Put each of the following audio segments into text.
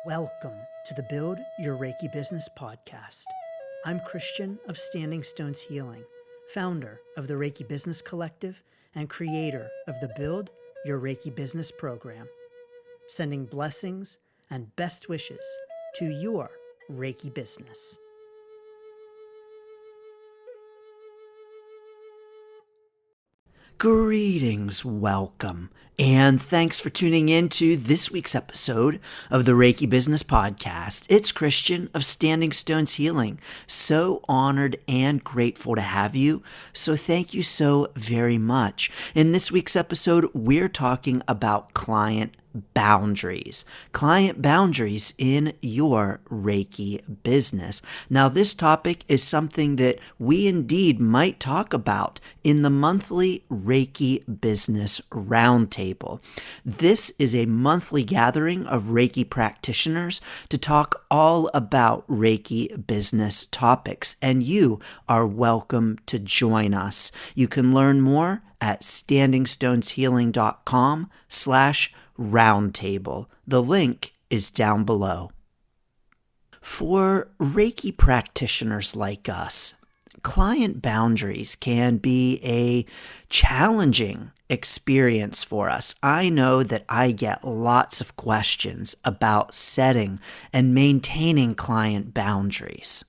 Welcome to the Build Your Reiki Business podcast. I'm Christian of Standing Stones Healing, founder of the Reiki Business Collective and creator of the Build Your Reiki Business program, sending blessings and best wishes to your Reiki business. Greetings, welcome, and thanks for tuning in to this week's episode of the Reiki Business Podcast. It's Christian of Standing Stones Healing. So honored and grateful to have you. So thank you so very much. In this week's episode, we're talking about client boundaries in your Reiki business. Now, this topic is something that we indeed might talk about in the monthly Reiki Business Roundtable. This is a monthly gathering of Reiki practitioners to talk all about Reiki business topics, and you are welcome to join us. You can learn more at standingstoneshealing.com/roundtable. The link is down below. For Reiki practitioners like us, client boundaries can be a challenging experience for us. I know that I get lots of questions about setting and maintaining client boundaries.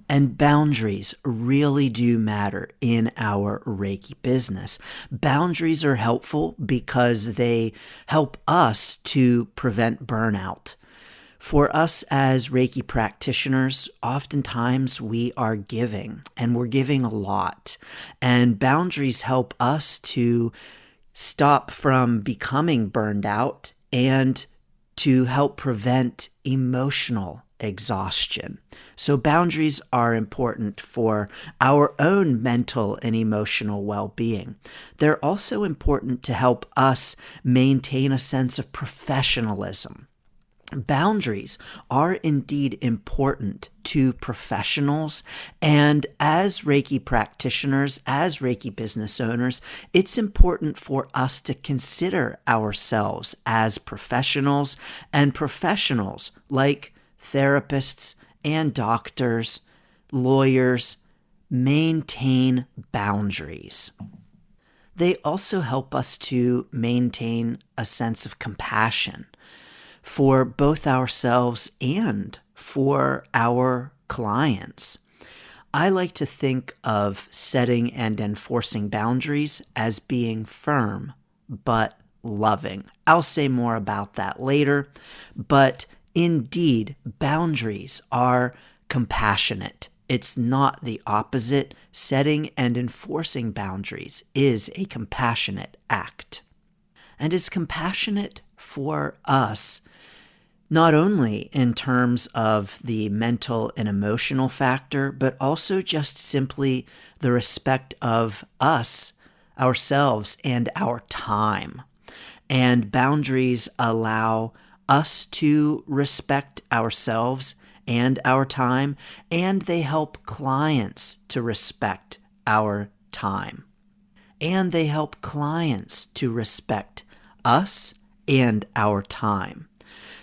And boundaries really do matter in our Reiki business. Boundaries are helpful because they help us to prevent burnout. For us as Reiki practitioners, oftentimes we are giving, and we're giving a lot. And boundaries help us to stop from becoming burned out and to help prevent emotional exhaustion. So boundaries are important for our own mental and emotional well-being. They're also important to help us maintain a sense of professionalism. Boundaries are indeed important to professionals, and as Reiki practitioners, as Reiki business owners, it's important for us to consider ourselves as professionals, and professionals like therapists and doctors, lawyers, maintain boundaries. They also help us to maintain a sense of compassion for both ourselves and for our clients. I like to think of setting and enforcing boundaries as being firm but loving. I'll say more about that later, but indeed, boundaries are compassionate. It's not the opposite. Setting and enforcing boundaries is a compassionate act. And is compassionate for us, not only in terms of the mental and emotional factor, but also just simply the respect of us, ourselves, and our time. And boundaries allow us to respect ourselves and our time, and they help clients to respect our time. And they help clients to respect us and our time.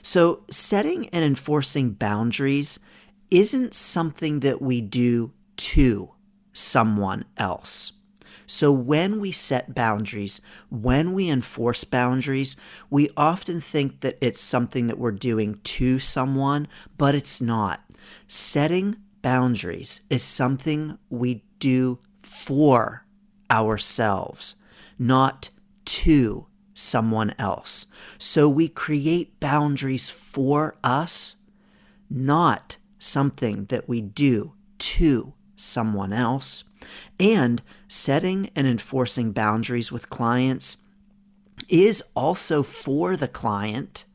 So setting and enforcing boundaries isn't something that we do to someone else. So when we set boundaries, when we enforce boundaries, we often think that it's something that we're doing to someone, but it's not. Setting boundaries is something we do for ourselves, not to someone else. So we create boundaries for us, not something that we do to someone else. And setting and enforcing boundaries with clients is also for the client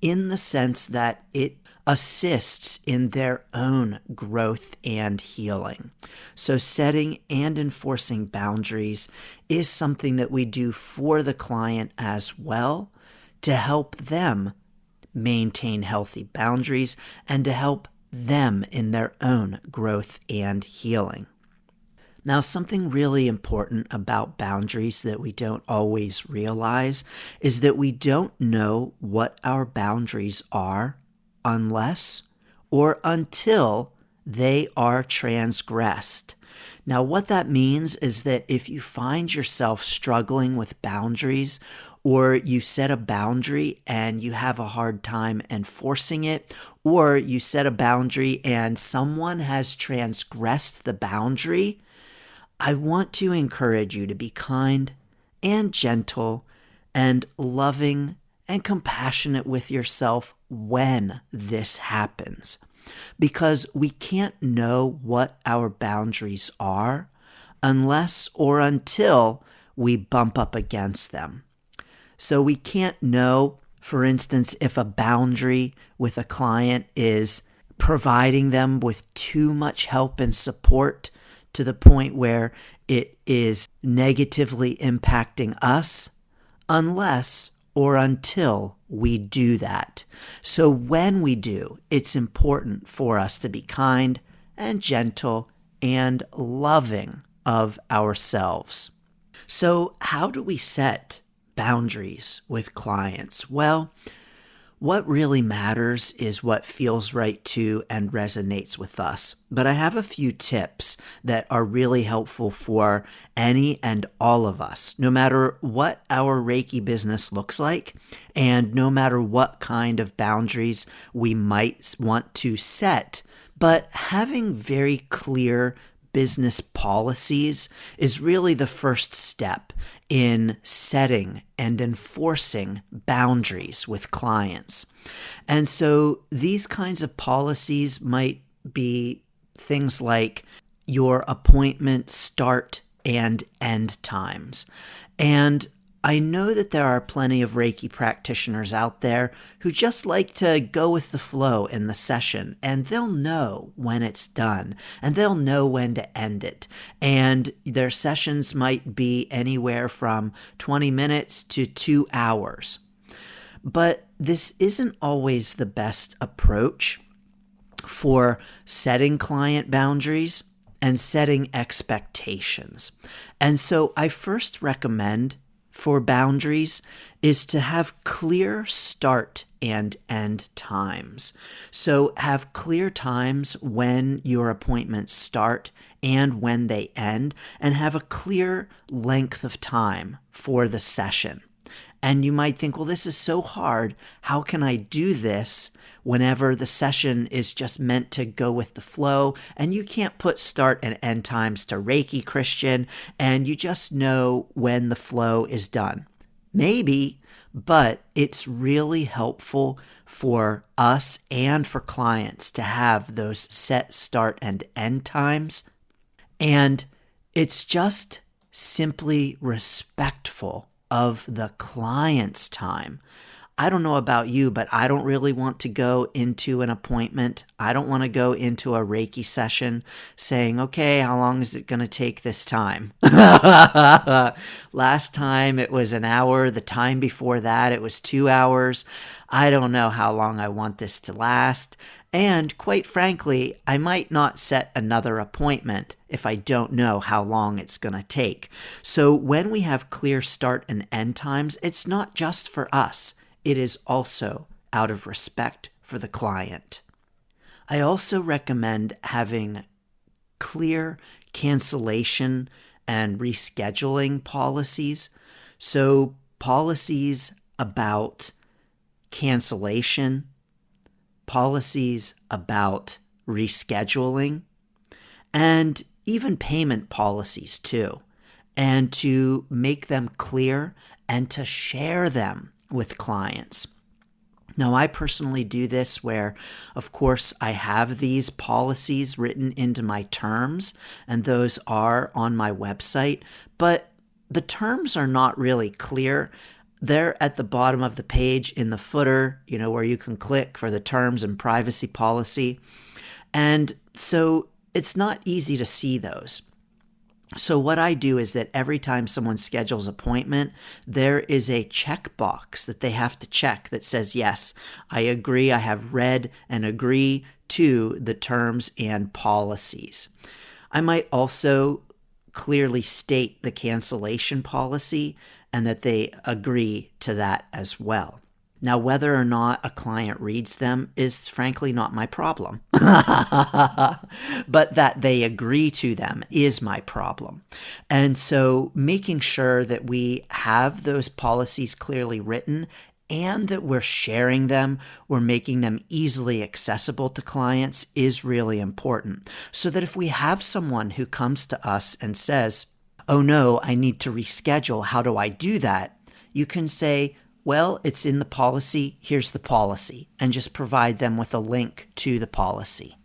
in the sense that it assists in their own growth and healing. So setting and enforcing boundaries is something that we do for the client as well to help them maintain healthy boundaries and to help them in their own growth and healing. Now, something really important about boundaries that we don't always realize is that we don't know what our boundaries are unless or until they are transgressed. Now, what that means is that if you find yourself struggling with boundaries, or you set a boundary and you have a hard time enforcing it, or you set a boundary and someone has transgressed the boundary, I want to encourage you to be kind and gentle and loving and compassionate with yourself when this happens. Because we can't know what our boundaries are unless or until we bump up against them. So we can't know, for instance, if a boundary with a client is providing them with too much help and support to the point where it is negatively impacting us, unless or until we do that. So when we do, it's important for us to be kind and gentle and loving of ourselves. So how do we set boundaries with clients? Well, what really matters is what feels right to and resonates with us. But I have a few tips that are really helpful for any and all of us, no matter what our Reiki business looks like, and no matter what kind of boundaries we might want to set. But having very clear business policies is really the first step in setting and enforcing boundaries with clients. And so these kinds of policies might be things like your appointment start and end times. And I know that there are plenty of Reiki practitioners out there who just like to go with the flow in the session, and they'll know when it's done, and they'll know when to end it. And their sessions might be anywhere from 20 minutes to 2 hours. But this isn't always the best approach for setting client boundaries and setting expectations. And so I first recommend for boundaries is to have clear start and end times. So have clear times when your appointments start and when they end, and have a clear length of time for the session. And you might think, well, this is so hard. How can I do this whenever the session is just meant to go with the flow and you can't put start and end times to Reiki, Christian, and you just know when the flow is done? Maybe, but it's really helpful for us and for clients to have those set start and end times. And it's just simply respectful of the client's time. I don't know about you, but I don't really want to go into an appointment. I don't want to go into a Reiki session saying, okay, how long is it going to take this time? Last time it was an hour. The time before that, it was 2 hours. I don't know how long I want this to last. And quite frankly, I might not set another appointment if I don't know how long it's going to take. So when we have clear start and end times, it's not just for us. It is also out of respect for the client. I also recommend having clear cancellation and rescheduling policies. So policies about cancellation, policies about rescheduling, and even payment policies too. And to make them clear and to share them with clients. Now, I personally do this where, of course, I have these policies written into my terms, and those are on my website, but the terms are not really clear. They're at the bottom of the page in the footer, where you can click for the terms and privacy policy. And so it's not easy to see those. So what I do is that every time someone schedules an appointment, there is a checkbox that they have to check that says, yes, I agree, I have read and agree to the terms and policies. I might also clearly state the cancellation policy and that they agree to that as well. Now, whether or not a client reads them is frankly not my problem. But that they agree to them is my problem. And so making sure that we have those policies clearly written and that we're sharing them, we're making them easily accessible to clients is really important. So that if we have someone who comes to us and says, "Oh no, I need to reschedule, how do I do that?" You can say, "Well, it's in the policy, here's the policy," and just provide them with a link to the policy.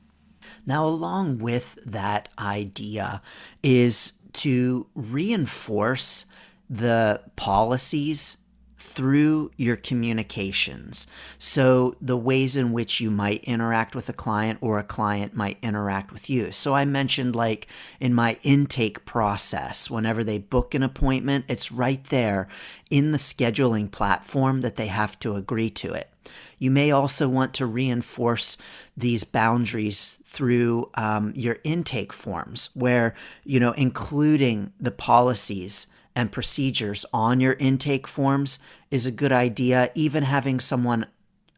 Now, along with that idea is to reinforce the policies through your communications. So the ways in which you might interact with a client or a client might interact with you. So I mentioned, like in my intake process, whenever they book an appointment, it's right there in the scheduling platform that they have to agree to it. You may also want to reinforce these boundaries through your intake forms where, including the policies and procedures on your intake forms is a good idea. Even having someone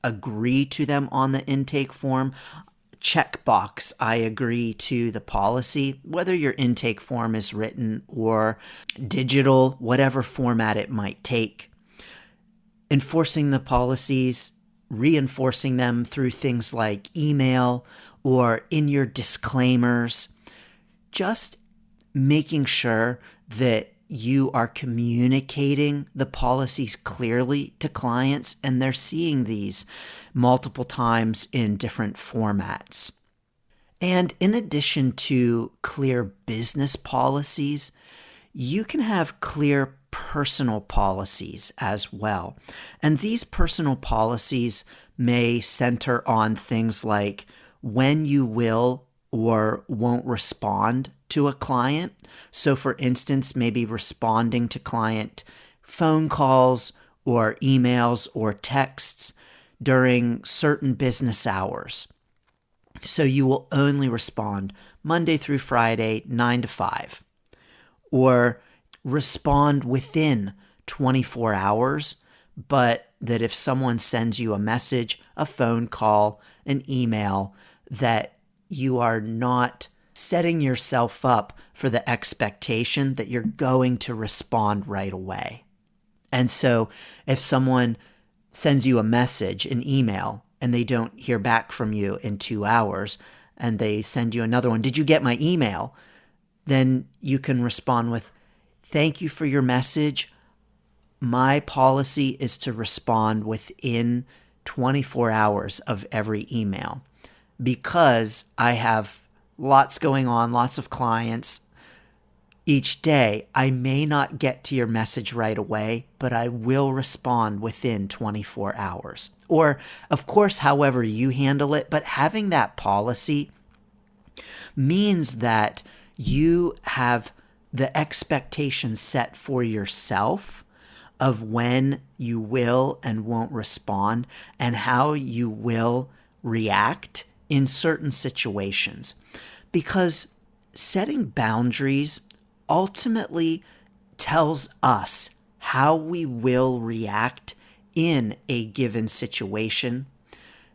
agree to them on the intake form, checkbox, I agree to the policy, whether your intake form is written or digital, whatever format it might take. Enforcing the policies, reinforcing them through things like email or in your disclaimers, just making sure that you are communicating the policies clearly to clients and they're seeing these multiple times in different formats. And in addition to clear business policies, you can have clear personal policies as well. And these personal policies may center on things like when you will or won't respond to a client. So for instance, maybe responding to client phone calls or emails or texts during certain business hours. So you will only respond Monday through Friday, 9 to 5, or respond within 24 hours, but that if someone sends you a message, a phone call, an email, that you are not setting yourself up for the expectation that you're going to respond right away. And so if someone sends you a message, an email, and they don't hear back from you in 2 hours, and they send you another one, "Did you get my email?" Then you can respond with, "Thank you for your message. My policy is to respond within 24 hours of every email because I have lots going on, lots of clients each day. I may not get to your message right away, but I will respond within 24 hours. Or, of course, however you handle it, but having that policy means that you have the expectation set for yourself of when you will and won't respond and how you will react in certain situations. Because setting boundaries ultimately tells us how we will react in a given situation.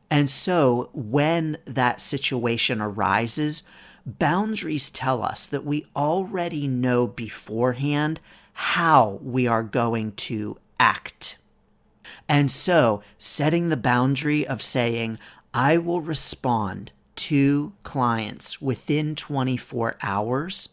And so when that situation arises, boundaries tell us that we already know beforehand how we are going to act. And so setting the boundary of saying, I will respond to clients within 24 hours,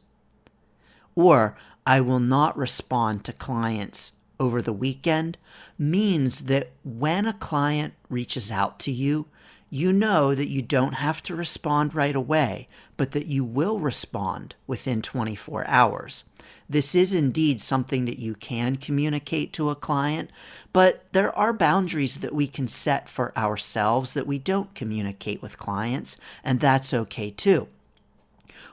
or I will not respond to clients over the weekend, means that when a client reaches out to you, you know that you don't have to respond right away, but that you will respond within 24 hours. This is indeed something that you can communicate to a client, but there are boundaries that we can set for ourselves that we don't communicate with clients, and that's okay too.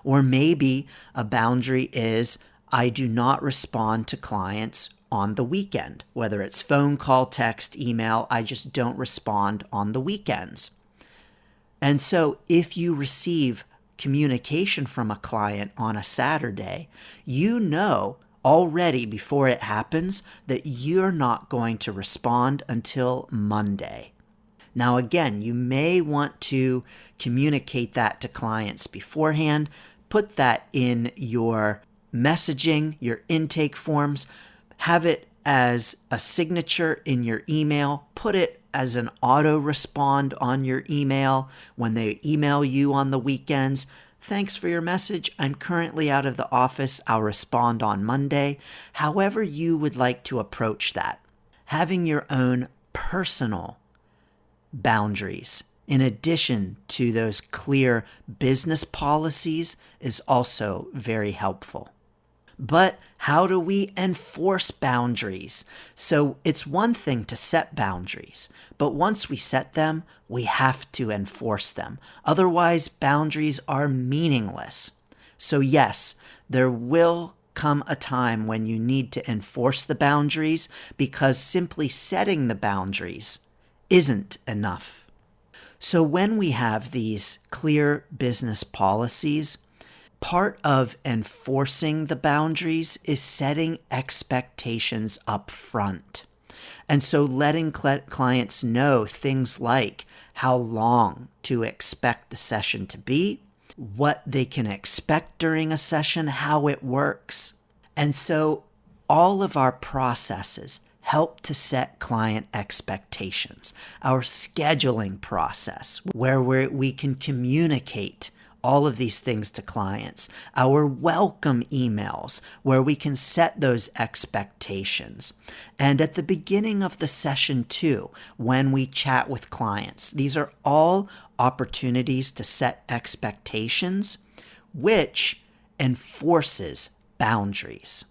Or maybe a boundary is, I do not respond to clients on the weekend. Whether it's phone call, text, email, I just don't respond on the weekends. And so if you receive communication from a client on a Saturday, you know already before it happens that you're not going to respond until Monday. Now, again, you may want to communicate that to clients beforehand. Put that in your messaging, your intake forms. Have it as a signature in your email. Put it as an auto respond on your email when they email you on the weekends. Thanks for your message. I'm currently out of the office. I'll respond on Monday. However you would like to approach that. Having your own personal boundaries, in addition to those clear business policies, is also very helpful. But how do we enforce boundaries? So it's one thing to set boundaries, but once we set them, we have to enforce them. Otherwise, boundaries are meaningless. So yes, there will come a time when you need to enforce the boundaries, because simply setting the boundaries isn't enough. So when we have these clear business policies, part of enforcing the boundaries is setting expectations up front. And so letting clients know things like how long to expect the session to be, what they can expect during a session, how it works. And so all of our processes help to set client expectations. Our scheduling process, where we can communicate all of these things to clients. Our welcome emails, where we can set those expectations. And at the beginning of the session too, when we chat with clients, these are all opportunities to set expectations, which enforces boundaries.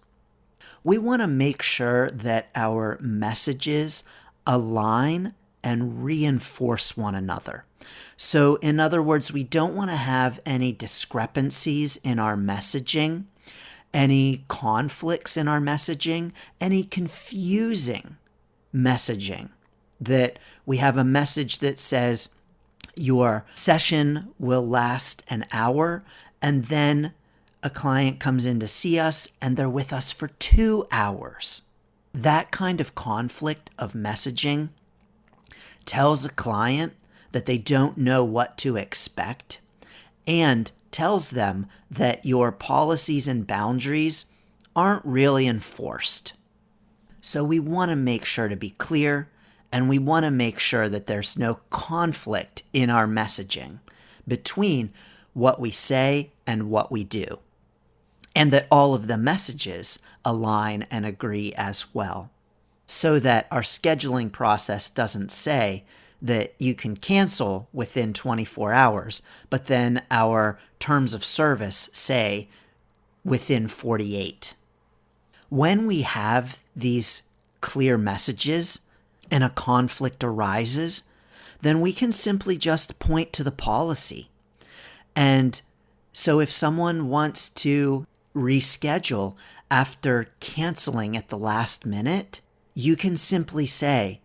We want to make sure that our messages align and reinforce one another. So in other words, we don't want to have any discrepancies in our messaging, any conflicts in our messaging, any confusing messaging. That we have a message that says your session will last an hour, and then a client comes in to see us and they're with us for 2 hours. That kind of conflict of messaging tells a client that they don't know what to expect, and tells them that your policies and boundaries aren't really enforced. So we want to make sure to be clear, and we want to make sure that there's no conflict in our messaging between what we say and what we do, and that all of the messages align and agree as well, so that our scheduling process doesn't say that you can cancel within 24 hours, but then our terms of service say within 48. When we have these clear messages and a conflict arises, then we can simply just point to the policy. And so if someone wants to reschedule after canceling at the last minute, you can simply say,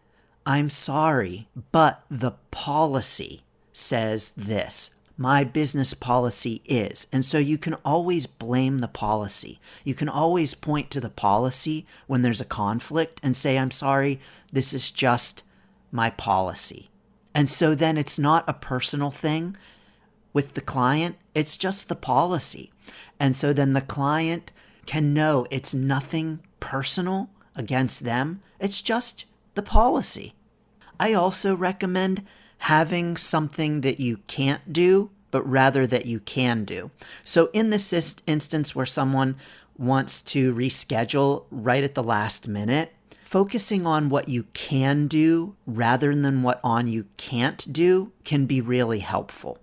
I'm sorry, but the policy says this. My business policy is. And so you can always blame the policy. You can always point to the policy when there's a conflict and say, I'm sorry, this is just my policy. And so then it's not a personal thing with the client, it's just the policy. And so then the client can know it's nothing personal against them, it's just the policy. I also recommend having something that you can't do, but rather that you can do. So in this instance where someone wants to reschedule right at the last minute, focusing on what you can do rather than what you can't do can be really helpful.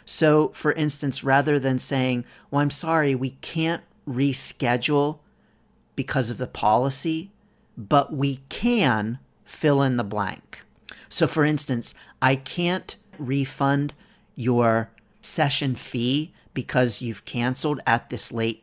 So for instance, rather than saying, well, I'm sorry, we can't reschedule because of the policy, but we can fill in the blank. So for instance, I can't refund your session fee because you've canceled at this late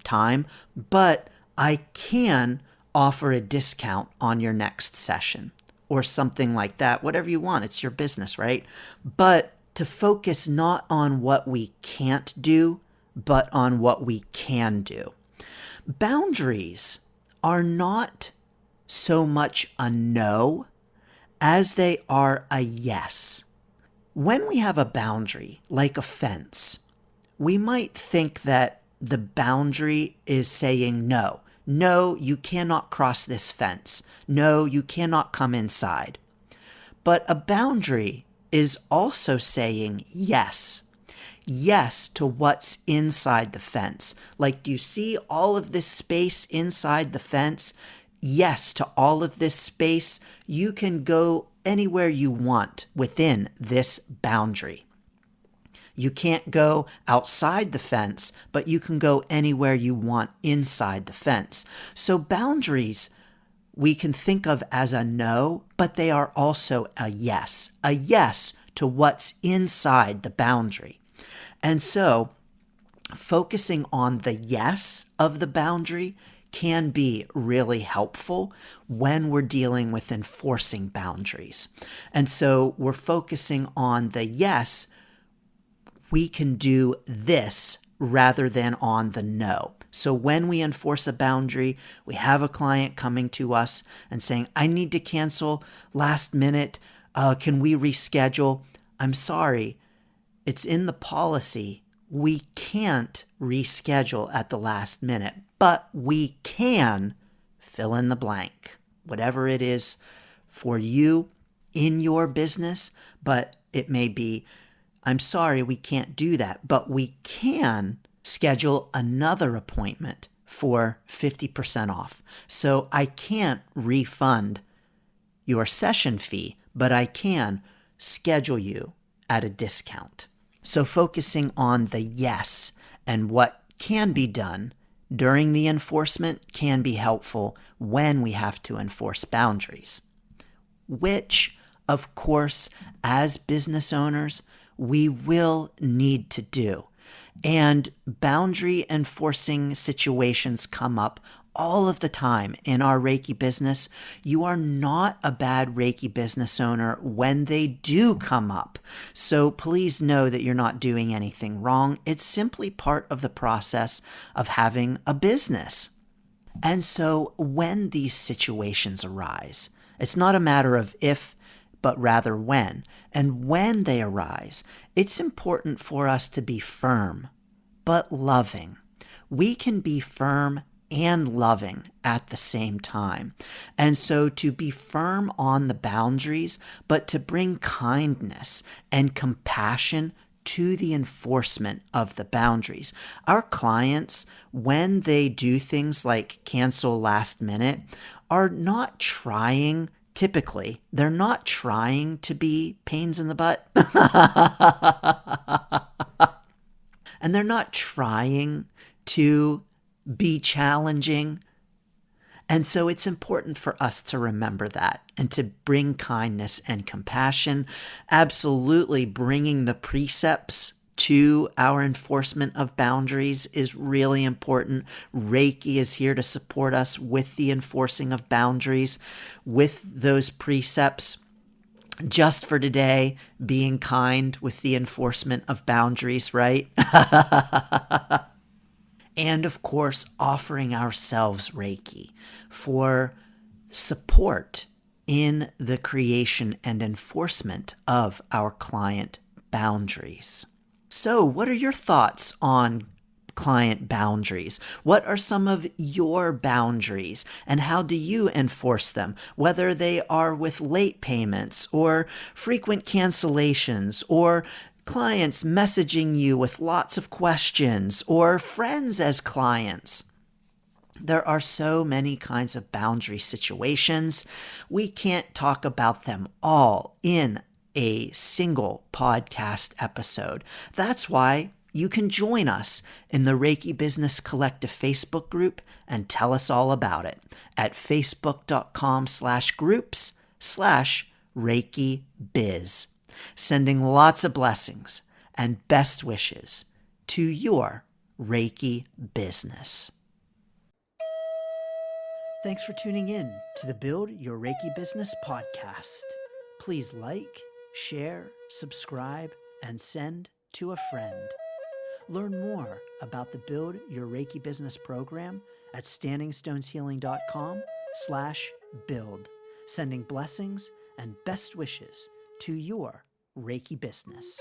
time, but I can offer a discount on your next session or something like that. Whatever you want, it's your business, right? But to focus not on what we can't do, but on what we can do. Boundaries are not so much a no as they are a yes. When we have a boundary, like a fence, we might think that the boundary is saying no. No, you cannot cross this fence. No, you cannot come inside. But a boundary is also saying yes. Yes to what's inside the fence. Like, do you see all of this space inside the fence? Yes to all of this space. You can go anywhere you want within this boundary. You can't go outside the fence, but you can go anywhere you want inside the fence. So boundaries we can think of as a no, but they are also a yes to what's inside the boundary. And so focusing on the yes of the boundary can be really helpful when we're dealing with enforcing boundaries. And so we're focusing on the yes, we can do this rather than on the no. So when we enforce a boundary, we have a client coming to us and saying, I need to cancel last minute. Can we reschedule? I'm sorry. It's in the policy. We can't reschedule at the last minute, but we can fill in the blank, whatever it is for you in your business. But it may be, I'm sorry, we can't do that, but we can schedule another appointment for 50% off. So I can't refund your session fee, but I can schedule you at a discount. So focusing on the yes and what can be done during the enforcement can be helpful when we have to enforce boundaries, which, of course, as business owners, we will need to do. And boundary enforcing situations come up all of the time in our Reiki business. You are not a bad Reiki business owner when they do come up. So please know that you're not doing anything wrong. It's simply part of the process of having a business. And so when these situations arise, it's not a matter of if, but rather when. And when they arise, it's important for us to be firm, but loving. We can be firm and loving at the same time. And so to be firm on the boundaries, but to bring kindness and compassion to the enforcement of the boundaries. Our clients, when they do things like cancel last minute, are not trying typically, they're not trying to be pains in the butt. And they're not trying to be challenging. And so it's important for us to remember that and to bring kindness and compassion. Absolutely, bringing the precepts to our enforcement of boundaries is really important. Reiki is here to support us with the enforcing of boundaries, with those precepts. Just for today, being kind with the enforcement of boundaries, right? And of course, offering ourselves Reiki for support in the creation and enforcement of our client boundaries. So, what are your thoughts on client boundaries? What are some of your boundaries and how do you enforce them? Whether they are with late payments or frequent cancellations or clients messaging you with lots of questions or friends as clients. There are so many kinds of boundary situations. We can't talk about them all in a single podcast episode. That's why you can join us in the Reiki Business Collective Facebook group and tell us all about it at facebook.com/groups/Reiki Biz. Sending lots of blessings and best wishes to your Reiki business. Thanks for tuning in to the Build Your Reiki Business podcast. Please like, share, subscribe, and send to a friend. Learn more about the Build Your Reiki Business program at standingstoneshealing.com/build, sending blessings and best wishes to your Reiki business.